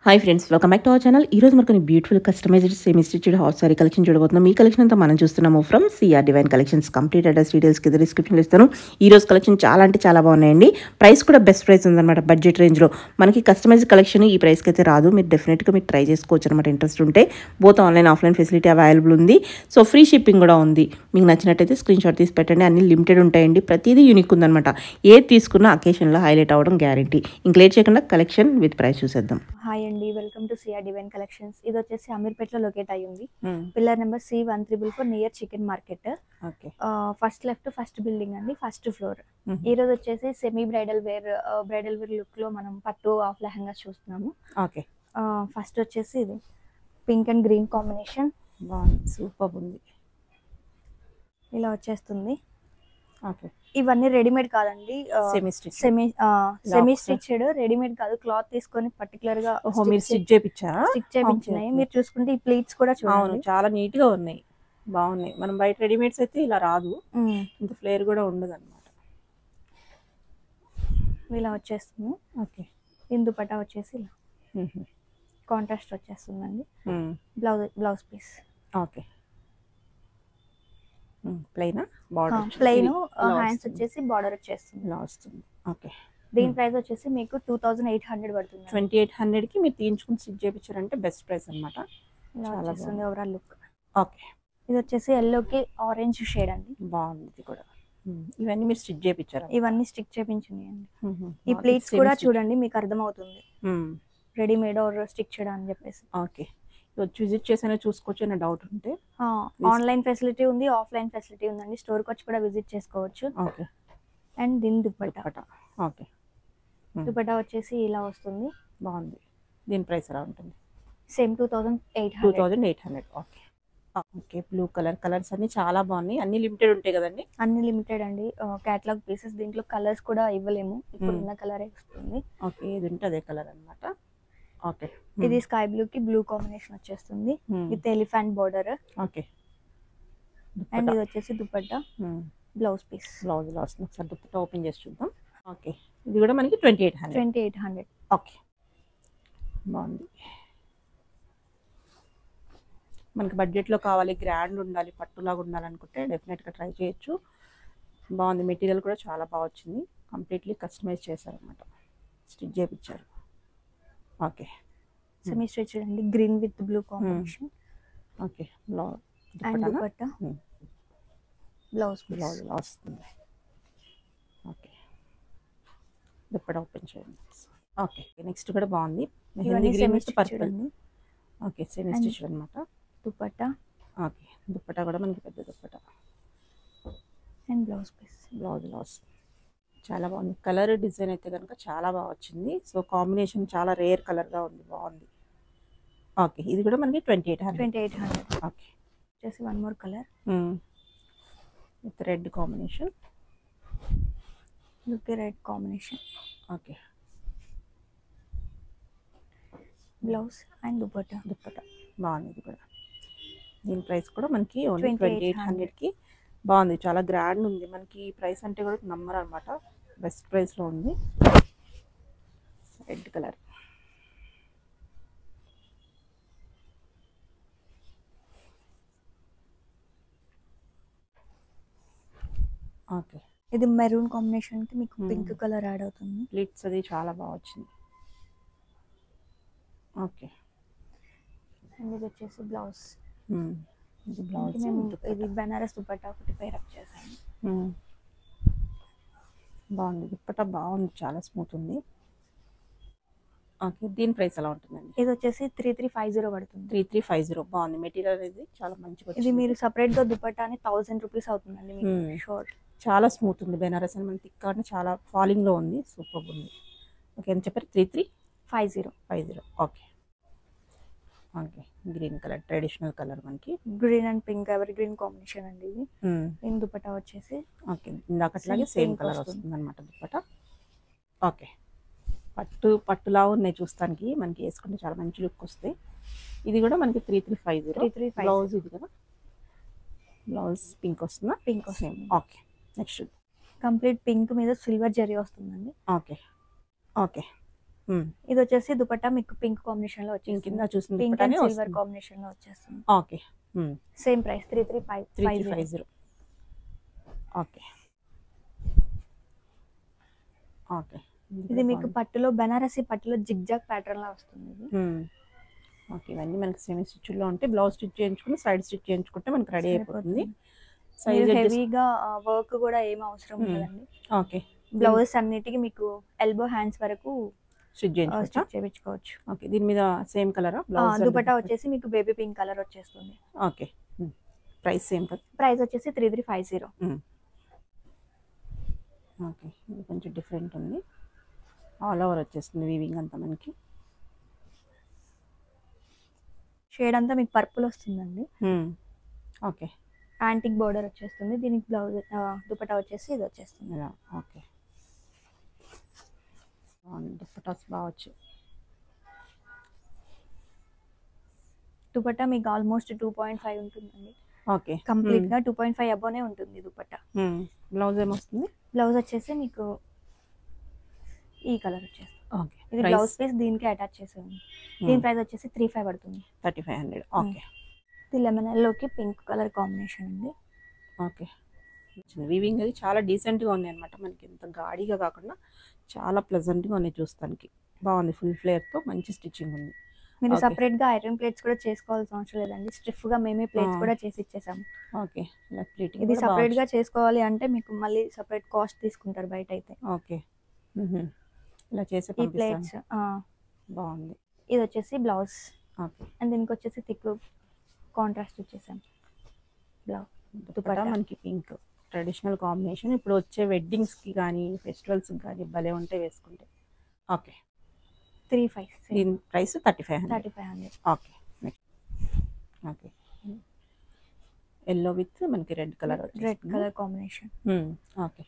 Hi friends, welcome back to our channel. ఈ రోజు మనకు beautiful customised semi stitched hot sari collection చూడబోతున్నాం. ఈ కలెక్షన్ అంతా మనం చూస్తున్నాము from C R divine collections. Complete address details కింద డిస్క్రిప్షన్లో ఇస్తాను. ఈ రోజు కలెక్షన్ చాలా అంటే చాలా బాగున్నాయండి. ప్రైస్ కూడా బెస్ట్ ప్రైస్ ఉందన్నమాట. బడ్జెట్ రేంజ్లో మనకి కస్టమైజ్డ్ కలెక్షన్ ఈ ప్రైస్కి అయితే రాదు. మీరు డెఫినెట్గా మీరు ట్రై చేసుకోవచ్చు అనమాట. ఇంట్రెస్ట్ ఉంటే both online offline facility available ఉంది. సో ఫ్రీ షిప్పింగ్ కూడా ఉంది. మీకు నచ్చినట్టయితే స్క్రీన్ షాట్ తీసి పెట్టండి. అన్ని లిమిటెడ్ ఉంటాయండి. ప్రతిదీ యూనిక్ ఉందన్నమాట. ఏది తీసుకున్నా అకేషన్లో హైలైట్ అవ్వడం గ్యారంటీ. ఇంక లేట్ చేయకుండా కలెక్షన్ విత్ ప్రైస్ చూసేద్దాం. హాయ్ అండి, welcome to CR divine collections. ఇది వచ్చేసి అమీర్పేటలో లొకేట్ అయ్యి ఉంది. Pillar number C1344 near chicken market. First left first building అండి, ఫస్ట్ ఫ్లోర్. ఈ రోజు వచ్చేసి సెమీ బ్రైడల్ వేర్ లుక్ లో మనం పట్టు ఆఫ్ లెహంగా చూస్తున్నాము. ఫస్ట్ వచ్చేసి ఇది pink and green combination, super ఉంది. ఇలా వచ్చేస్తుంది. ఇవన్నీ రెడీమేడ్ కాదండి, సెమీ స్టిచ్డ్. రెడీమేడ్ కాదు, క్లాత్ తీసుకొని పర్టికులర్ గా స్టిచ్ చేయించినాయి. మీరు చూసుకుంటే ఈ ప్లీట్స్ కూడా చూడండి, చాలా నీట్ గా ఉన్నాయి, బాగున్నాయి. మనం బయట రెడీమేడ్స్ అయితే ఇలా రాదు, ఇంత ఫ్లేర్ కూడా ఉండదు అనమాట. ఇలా వచ్చేస్తుంది. దుపట్టా వచ్చేసి ఇలా కాంట్రాస్ట్ వచ్చేస్తుందండి. బ్లౌజ్ పీస్ ప్లెయిన్ హ్యాండ్స్ వచ్చేసి బార్డర్ వచ్చేస్తుంది, ఇలా వస్తుంది. దీని ప్రైస్ వచ్చేసి మీకు 2800 పడుతుంది. 2800 కి మీరు తీయించుకుని స్టిచ్ చేయించారంటే బెస్ట్ ప్రైస్ అనమాట. చాలా వస్తుంది ఓవరాల్ లుక్. ఇది వచ్చేసి ఎల్లోకి ఆరెంజ్ షేడ్ అండి, బాగుంది. ఇది కూడా ఇవన్నీ మీరు స్టిచ్ చేయించారు? ఇవన్నీ స్టిచ్ చేయించున్నాయండి. ఈ ప్లేట్స్ కూడా చూడండి, మీకు అర్థమవుతుంది రెడీమేడ్ ఆర్ స్టిచ్ చేయడం అని చెప్పేసి. వచ్చి విజిట్ చేసినా చూసుకోవచ్చు అనే డౌట్ ఉంటే ఆన్లైన్ ఫెసిలిటీ ఉంది, ఆఫ్లైన్ ఫెసిలిటీ ఉందండి. స్టోర్కి వచ్చి కూడా విజిట్ చేసుకోవచ్చు. అండ్ దీని దుపట్టా వచ్చేసి ఇలా వస్తుంది, బాగుంది. దీని ప్రైస్ ఎలా ఉంటుంది? సేమ్ 2800. ఓకే, బ్లూ కలర్స్ అన్ని చాలా బాగున్నాయి. అన్ని లిమిటెడ్ ఉంటాయి కదండి? అన్ని లిమిటెడ్ అండి, కేటలాగ్ పీసెస్. దీంట్లో కలర్స్ కూడా ఇవ్వలేము, ఇప్పుడు ఉన్న కలరే వస్తుంది. ఇది ఉంటే అదే కలర్ అనమాట. ఇది స్కై బ్లూ కి బ్లూ కాంబినేషన్ వచ్చేస్తుంది విత్ ఎలిఫెంట్ బోర్డర్. అండ్ ఇది వచ్చేసి దుపట్టా, బ్లౌజ్ పీస్. ఒకసారి దుపట్టా ఓపెన్ చేసి చూద్దాం. ఇది కూడా మనకి 2800. బాగుంది. మనకి బడ్జెట్లో కావాలి, గ్రాండ్ ఉండాలి, పట్టులాగా ఉండాలనుకుంటే డెఫినెట్గా ట్రై చేయొచ్చు. బాగుంది. మెటీరియల్ కూడా చాలా బాగా వచ్చింది. కంప్లీట్లీ కస్టమైజ్ చేశారనమాట, స్టిచ్ చేయించారు. సెమీ స్ట్రెచ్ అండి, green with blue combination. And dupatta, blouse వస్తుంది. దుపట్టా ఓపెన్ చేయండి. నెక్స్ట్ కూడా బాగుంది. సెమీ స్టిచ్ అనమాట. దుపట్టా, దుపట్టా కూడా మనకి పెద్ద dupatta. And blouse piece. Blouse చాలా బాగుంది. కలర్ డిజైన్ అయితే కనుక చాలా బాగా వచ్చింది. సో కాంబినేషన్ చాలా రేర్ కలర్గా ఉంది, బాగుంది. ఇది కూడా మనకి 2800. వచ్చేసి one more colour with red combination. Red combination. Blouse and dupatta బాగుంది. ఇది కూడా దీని ప్రైస్ కూడా మనకి ఓన్లీ 2800కి. బాగుంది, చాలా గ్రాండ్ ఉంది. మనకి ప్రైస్ అంటే కూడా నమ్మరు అనమాట, బెస్ట్ ప్రైస్లో ఉంది. Red colour. ఇది మెరూన్ కాంబినేషన్ కి మీకు పింక్ కలర్ యాడ్ అవుతుంది. ప్లీట్స్ అది చాలా బాగా వచ్చింది. అండ్ ఇది వచ్చేసి బ్లౌజ్. ఇది ఇది బెనారస్ దుపట్టా ఒకటి పేర్ అప్ చేశాను. బాగుంది. దుపట్టా బాగుంది, చాలా స్మూత్ ఉంది. దీని ప్రైస్ ఎలా ఉంటుందండి? ఇది వచ్చేసి 3350 పడుతుంది. 3350. బాగుంది. మెటీరియల్ అనేది చాలా మంచిగా. ఇది మీరు సపరేట్ గా దుపట్టాని 1000 రూపీస్ అవుతుందండి మీకు. షార్ట్ చాలా స్మూత్ ఉంది. బెనారస్ అని మన థిక్ అంటే చాలా ఫాలింగ్ లో ఉంది, సూపర్ ఉంది. ఎంత చెప్పారు? 3350. గ్రీన్ కలర్, ట్రెడిషనల్ కలర్, మనకి green and pink ever green combination అండి. ఇది దీని దుపట్టా వచ్చేసి ఇందాకట్లాగే సేమ్ కలర్ వస్తుంది అనమాట దుపట్టా. పట్టులా ఉన్నాయి చూస్తానికి, మనకి వేసుకుంటే చాలా మంచి లుక్ వస్తాయి. ఇది కూడా మనకి 3350. బ్లౌజ్ ఇది కదా, బ్లౌజ్ పింక్ వస్తుందా? పింక్ వస్తుంది. నెక్స్ట్ కంప్లీట్ పింక్ మీద సిల్వర్ జరీ వస్తుందండి. ఓకే ఇది వచ్చేసి దుపట్టా మీకు పింక్ కాంబినేషన్ లో వచ్చేసి కింద చూసిన పింక్ అండ్ దుపట్టానే సిల్వర్ కాంబినేషన్ లో వచ్చేస్తుంది. Okay. Same price 3350. 3350. Okay okay. ఇది మీకు పట్టులో బనారసి పట్టులో జిగ్జాగ్ ప్యాటర్న్ లా వస్తుంది ఇది. ఓకే, ఇవన్నీ మనకి సెమీ స్టిచ్లో ఉంటే బ్లౌజ్ స్టిచ్ చేయించుకుని సైడ్ స్టిచ్ చేయించుకుంటే మనకి రెడీ అయిపోతుంది. సైజ్ హెవీగా వర్క్ కూడా ఏం అవసరం ఉండదండి. ఓకే. బ్లౌజెస్ అన్నిటికీ మీకు ఎల్బో హ్యాండ్స్ వరకు స్టిచ్ చేయించుకోవచ్చు. ఓకే, దీని మీద సేమ్ కలరా బ్లౌజ్? దుపట్టా వచ్చేసి మీకు బేబీ పింక్ కలర్ వచ్చేస్తుంది. ఓకే, ప్రైస్ సేమ్ కదా? ప్రైస్ వచ్చేసి 3350. ఓకే, ఇది కొంచెం డిఫరెంట్ ఉంది. ఆల్ ఓవర్ వచ్చేస్తుంది వీవింగ్ అంతా మనకి. షేడ్ అంతా మీకు పర్పుల్ వస్తుందండి. ఓకే, యాంటిక్ బోర్డర్ వచ్చేస్తుంది. దీనికి బ్లౌజ్ దుపట్టా వచ్చేసి ఇది వచ్చేస్తుంది. ఓకే, దుపట్టాస్ బావచ్చు. దుపట్టా మీకు ఆల్మోస్ట్ 2.5 ఉంటుందండి. ఓకే, కంప్లీట్ గా 2.5 అబోనే ఉంటుంది దుపట్టా. బ్లౌజ్ ఏమొస్తుంది? బ్లౌజ్ వచ్చేసి మీకు ఈ కలర్ వచ్చేస్తుంది. ఓకే, ఇది బ్లౌజ్ పీస్ దీనికి అటాచ్ చేసేది. దీని ప్రైస్ వచ్చేసి 35 పడుతుంది. 3500. ఓకే, ఇది లెమన్ ఎల్లోకి పింక్ కలర్ కాంబినేషన్ అండి. ఓకే, వీవింగ్ అది చాలా డీసెంట్గా ఉన్నాయి అనమాట. మనకి ఎంత గాడిగా కాకుండా చాలా ప్లెజెంట్గా ఉన్నాయి చూస్తానికి. బాగుంది, ఫుల్ ఫ్లేర్తో మంచి స్టిచ్చింగ్ ఉంది. మీరు సపరేట్ గా ఐరన్ ప్లేట్స్ కూడా చేసుకోవాల్సిన అవసరం లేదండి. స్టిఫ్ గా మేమే ప్లేట్స్ కూడా చేసి ఇచ్చేసాము. ఓకే, ఇది సపరేట్ గా చేసుకోవాలి అంటే మీకు మళ్ళీ సపరేట్ కాస్ట్ తీసుకుంటారు బయట అయితే. ఓకే, ఇలా చేసి ఈ ప్లేట్స్ బాగుంది. ఇది వచ్చేసి బ్లౌజ్. ఓకే, అండ్ దీనికి వచ్చేసి థిక్ కాంట్రాస్ట్ ఇచ్చేసాం. బ్లౌజ్ దుపట్టా మనకి పింక్ ట్రెడిషనల్ కాంబినేషన్. ఇప్పుడు వచ్చే వెడ్డింగ్స్కి కానీ ఫెస్టివల్స్కి కానీ భలే ఉంటే వేసుకుంటే. ఓకే, 35. దీని price 3500. Okay, next. Okay, yellow with మనకి రెడ్ కలర్ కాంబినేషన్. ఓకే,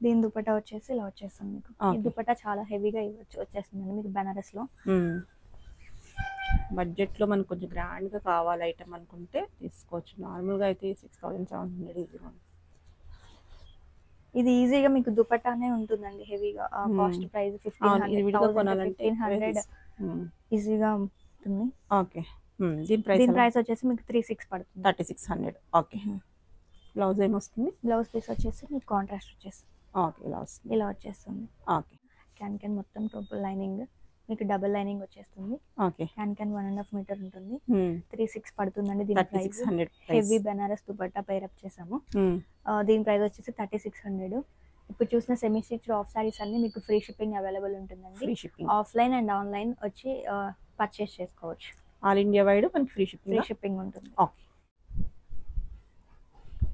దీని దుపట్టా వచ్చేసి ఇలా వచ్చేస్తుంది మీకు. ఈ దుపట్టా చాలా హెవీగా వచ్చేస్తుందండి మీకు బనారస్ లో. బడ్జెట్లో మనకు కొంచెం గ్రాండ్గా కావాలి ఐటమ్ అనుకుంటే తీసుకోవచ్చు. నార్మల్గా అయితే 6700 ఈజీగా. ఇది ఈజీగా మీకు దుపట్టానే ఉంటుందండి హెవీగా. కాస్ట్ ప్రైస్ 1500 ఈజీగా ఉంటుంది. ఓకే, దీని ప్రైస్ వచ్చేసి మీకు 36 పడుతుంది. 3600. ఓకే, బ్లౌజ్ ఏమొస్తుంది? బ్లౌజ్ పీస్ వచ్చేసి మీకు కాంట్రాస్ట్ వచ్చేసి ఓకే, ఇలా వచ్చేస్తుంది. ఓకే, క్యాన్ మొత్తం టోపల్ లైనింగ్ మీకు డబుల్ లైనింగ్ వచ్చేస్తుంది. ఓకే, క్యాన్ 1.5 మీటర్ ఉంటుంది. 36 పడుతుందండి. దీని price heavy Banaras dupatta pair up చేసాము. దీని ప్రైస్ వచ్చేసి 3600. ఇప్పుడు చూసిన సెమీ స్టిచ్ ఆఫ్ సారీస్ అన్ని మీకు ఫ్రీ షిప్పింగ్ అవైలబుల్ ఉంటుందండి. ఆఫ్లైన్ అండ్ ఆన్లైన్ వచ్చి పర్చేస్ చేసుకోవచ్చు. ఆల్ ఇండియా వైడ్ మనకి ఫ్రీ షిప్పింగ్ ఉంటుంది. ఓకే,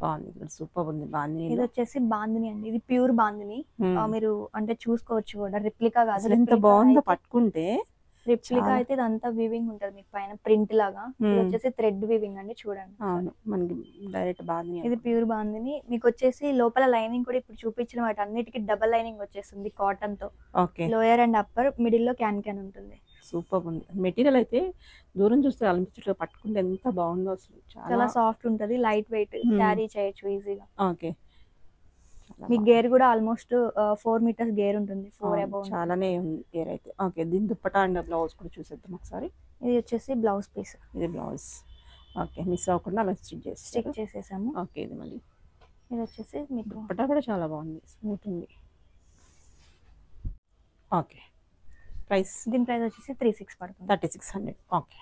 బాగుంది, సూపర్ ఉంది. బాందిని ఇది వచ్చేసి బాందిని అండి. ఇది ప్యూర్ బాందిని. మీరు అంటే చూసుకోవచ్చు కూడా. రిప్లికా కాదు, ఎంత బాగుందో పట్టుకుంటే. రిప్లికా అయితే ఇదంతా వీవింగ్ ఉంటుంది మీకు పైన ప్రింట్ లాగా. ఇది వచ్చేసి థ్రెడ్ వీవింగ్ అండి, చూడండి. అవును, మనకి డైరెక్ట్ బాందిని. ఇది ప్యూర్ బాందిని. మీకు వచ్చేసి లోపల లైనింగ్ కూడా ఇప్పుడు చూపించిన వాటి అన్నిటికీ డబల్ లైనింగ్ వచ్చేస్తుంది కాటన్ తో. Okay, lower and upper, middle లో క్యాన్ ఉంటుంది. సూపర్ ఉంది. మెటీరియల్ అయితే దూరం చూస్తే అనిపించట్లేదు, పట్టుకుంటే ఎంత బాగుందో అసలు. చాలా సాఫ్ట్ ఉంటుంది, లైట్ వెయిట్, క్యారీ చేయొచ్చు ఈజీగా. ఓకే, మీ గేర్ కూడా ఆల్మోస్ట్ 4 మీటర్స్ గేర్ ఉంటుంది. 4 అబౌవ్ చాలానే ఉంది గేర్ అయితే. ఓకే, దీని దుపట్టా అండ్ బ్లౌజ్ కూడా చూసేద్దాం ఒకసారి. ఇది వచ్చేసి బ్లౌజ్ పీస్. ఇది బ్లౌజ్. ఓకే, మిస్ అవ్వకుండా అలా స్టిచ్ చేసేసాము. ఓకే, ఇది మళ్ళీ ఇది వచ్చేసి మీకు దుపట్టా కూడా చాలా బాగుంది, స్మూత్ ఉంది. Okay, price? దీని ప్రైస్ వచ్చేసి 36 పడుతుంది. 3600. ఓకే,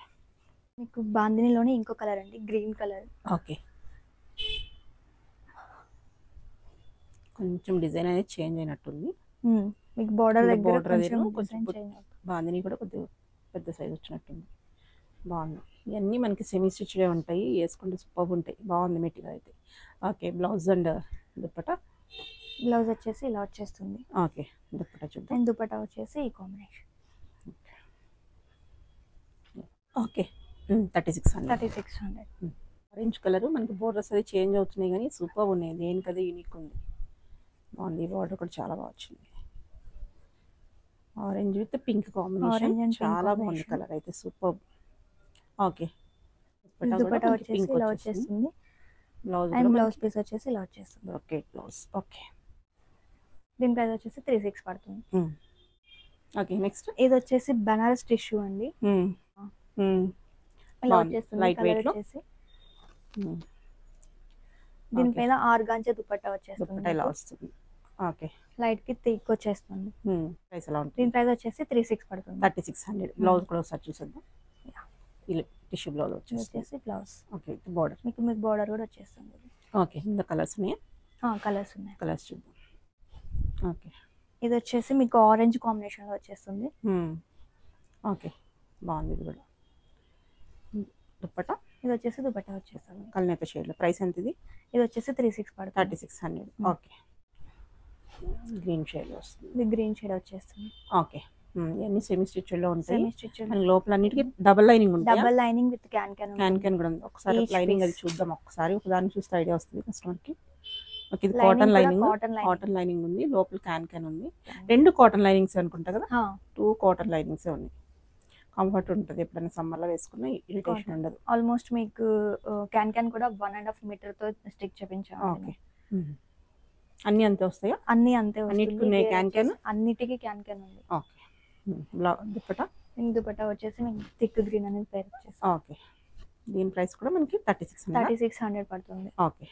మీకు బాందినిలోనే ఇంకో కలర్ అండి, గ్రీన్ కలర్. ఓకే, కొంచెం డిజైన్ అనేది చేంజ్ అయినట్టుంది. మీకు బోర్డర్ దగ్గర కొంచెం బాందిని కూడా కొద్దిగా పెద్ద సైజ్ వచ్చినట్టుంది. బాగుంది. ఇవన్నీ మనకి సెమీ స్టిచ్డే ఉంటాయి, వేసుకుంటే సూపర్ ఉంటాయి. బాగుంది మెటీరియల్ అయితే. Okay, blouse and dupatta. Blouse వచ్చేసి ఇలా వచ్చేస్తుంది. ఓకే, దుపట్టా చూద్దాం. అండ్ దుపట్టా వచ్చేసి ఈ కాంబినేషన్. ఓకే, 3600. ఆరెంజ్ కలర్ మనకి బోర్డర్స్ అది చేంజ్ అవుతున్నాయి కానీ సూపర్ ఉన్నాయి. దేనికదే యూనిక్ ఉంది, బాగుంది. ఈ బార్డర్ కూడా చాలా బాగా వచ్చింది. ఆరెంజ్ విత్ పింక్ కాంబినేషన్, చాలా బాగుంది కలర్ అయితే, సూపర్. ఓకే, దుపట్టా వచ్చేసి ఇలా వచ్చేస్తుంది. బ్లౌజ్ అండ్ బ్లౌజ్ పీస్ వచ్చేసి ఇలా వచ్చేస్తుంది. Okay, blouse. ఓకే, దీని ప్రైస్ వచ్చేసి 36 పడుతుంది. ఓకే నెక్స్ట్ ఇది వచ్చేసి బనారస్ టిష్యూ అండి. ఇలా వచ్చేస్తుంది. లైట్ కలర్ వెయిట్ లో వచ్చేసి దీనిపైన ఆర్గాంజా దుపట్టా వచ్చేస్తుంది. దుపట్టా ఇలా వస్తుంది. ఓకే లైట్ కి థిక్ వచ్చేస్తుంది. ప్రైస్ ఎలా ఉంటుంది? దీని ప్రైస్ వచ్చేసి 36 పడుతుంది. 3600. బ్లౌజ్ కూడా ఒకసారి చూసేద్దాం. ఇలా టిష్యూ బ్లౌజ్ వచ్చేసి బ్లౌజ్. ఓకే బార్డర్ మీకు బార్డర్ కూడా వచ్చేస్తుంది. ఓకే ఇంత కలర్స్ ఉన్నాయా? కలర్స్ ఉన్నాయి. కలర్స్ చూద్దాం. ఓకే ఇది వచ్చేసి మీకు ఆరెంజ్ కాంబినేషన్ లో వచ్చేస్తుంది. ఓకే బాగుంది. ఇది కూడా దుపట్టా. ఇది వచ్చేసి దుపట్టా వచ్చేస్తుంది కల్నేత షేడ్ లో. ప్రైస్ ఎంత ఇది? ఇది వచ్చేసి 36 పడుతుంది. 3600. ఓకే గ్రీన్ షేడ్ వస్తుంది. ఇది గ్రీన్ షేడ్ వచ్చేస్తుంది. ఓకే ఇవన్నీ సెమీ స్టిచ్ లో ఉంటాయి. సెమీ స్టిచ్ లోపల అన్నిటికీ డబుల్ లైనింగ్ ఉంటుంది. డబుల్ లైనింగ్ విత్ క్యాన్ కూడా ఉంది. ఒకసారి లైనింగ్ అది చూద్దాం. ఒకసారి ఒకదాన్ని చూస్తే ఐడియా వస్తుంది కస్టమర్ కి. ఓకే ఇది కాటన్ కాటన్ లైనింగ్ ఉంది. లోపల క్యాన్ ఉంది. 2 కాటన్ లైనింగ్స్ అనుకుంటా కదా? 2 కాటన్ లైనింగ్స్ ఉన్నాయి. కంఫర్ట్ ఉంటుంది. ఎప్పుడైనా సమ్మర్ లో వేసుకున్నా ఇరిటేషన్ ఉండదు. ఆల్మోస్ట్ మీకు క్యాన్ కూడా 1.5 మీటర్ తో స్టిక్ చేపించాము. ఓకే అన్ని అంతే వస్తాయా? అన్ని అంతే అన్నిటికి క్యాన్ అన్నిటికీ క్యాన్ ఉంది. ఓకే దుపట్టా. దుపట్టా వచ్చేసి మీకు థిక్ గ్రీన్ అనేది పేర్ వచ్చేసి. ఓకే దీని ప్రైస్ కూడా మనకి 3600 పడుతుంది. ఓకే